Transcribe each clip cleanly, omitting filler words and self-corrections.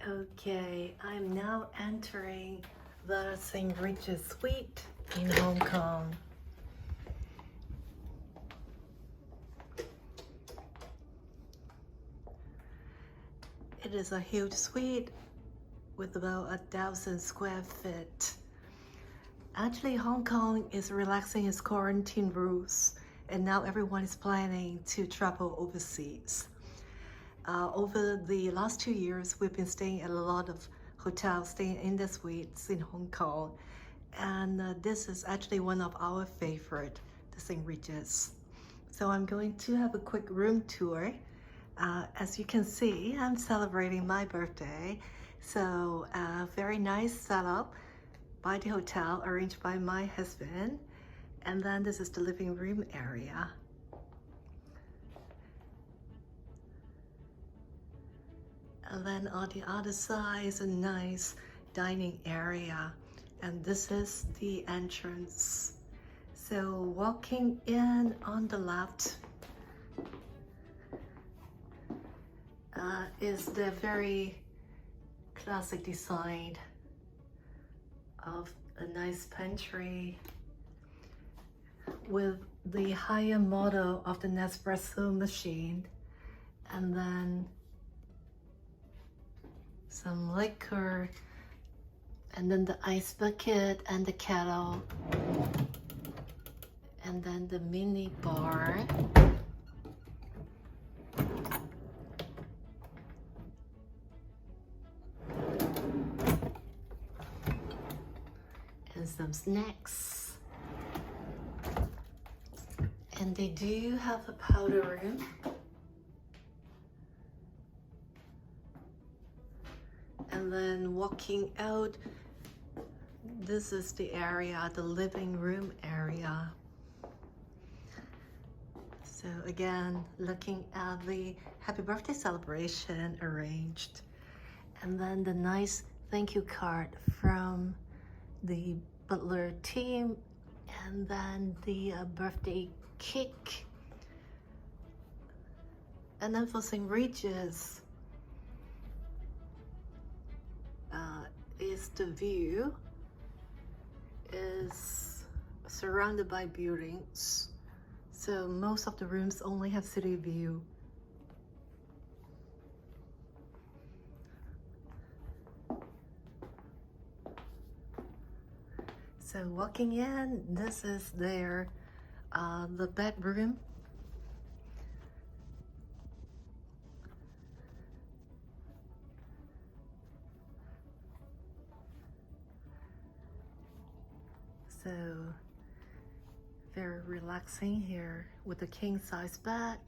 Okay, I'm now entering the St. Regis suite in Hong Kong. It is a huge suite with about 1,000 square feet. Actually, Hong Kong is relaxing its quarantine rules, and now everyone is planning to travel overseas. Over the last 2 years, we've been staying at a lot of hotels, staying in the suites in Hong Kong. And this is actually one of our favorite, the St. Regis. So I'm going to have a quick room tour. As you can see, I'm celebrating my birthday. So very nice setup by the hotel, arranged by my husband. And then this is the living room area. And then on the other side is a nice dining area. And this is the entrance. So walking in on the left is the very classic design of a nice pantry with the higher model of the Nespresso machine, and then some liquor, and then the ice bucket and the kettle, and then the mini bar, and some snacks. And they do have a powder room. And then walking out, this is the area, the living room area. So again, looking at the happy birthday celebration arranged. And then the nice thank you card from the butler team, and then the birthday cake. And then for St. Regis, is the view is surrounded by buildings. So most of the rooms only have city view. So walking in, this is their the bedroom. So very relaxing here with a king size bed.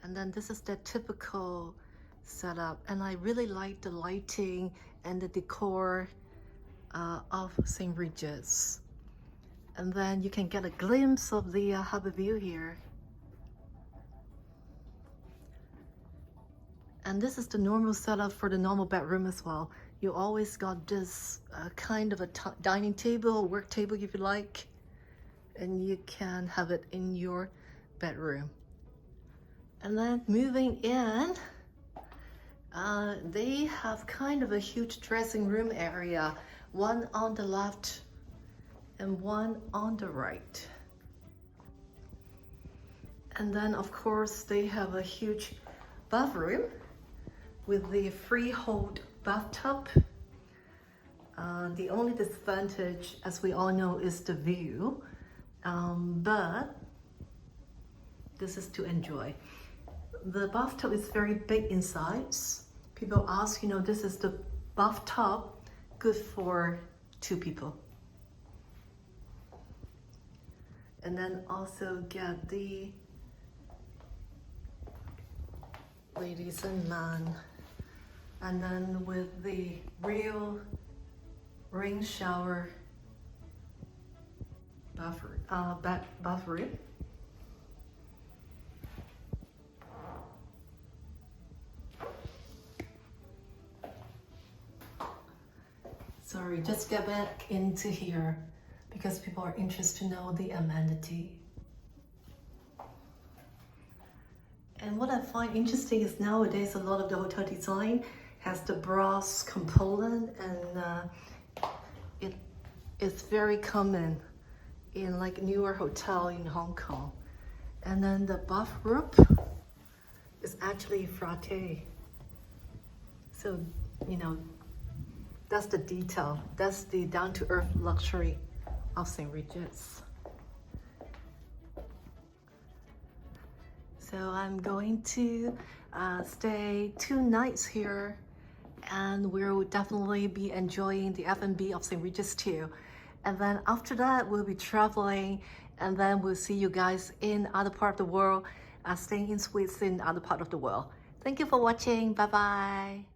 And then this is the typical setup, and I really like the lighting and the decor of St. Regis. And then you can get a glimpse of the harbor view here. And this is the normal setup for the normal bedroom as well. You always got this kind of a dining table, work table if you like, and you can have it in your bedroom. And then moving in, they have kind of a huge dressing room area, one on the left and one on the right. And then of course they have a huge bathroom with the freehold bathtub. The only disadvantage, as we all know, is the view, but this is to enjoy. The bathtub is very big in size. People ask, you know, this is the bathtub good for 2 people. And then also get the ladies and men. And then with the real rain shower bathroom. Sorry, just get back into here because people are interested to know the amenity. And what I find interesting is nowadays a lot of the hotel design has the brass component, and it's very common in like newer hotel in Hong Kong. And then the bathroom is actually frappe. So, you know, that's the detail. That's the down-to-earth luxury of St. Regis. So I'm going to stay 2 nights here, and we'll definitely be enjoying the F&B of St. Regis too. And then after that, we'll be traveling, and then we'll see you guys in other part of the world, staying in suites in other part of the world. Thank you for watching. Bye bye.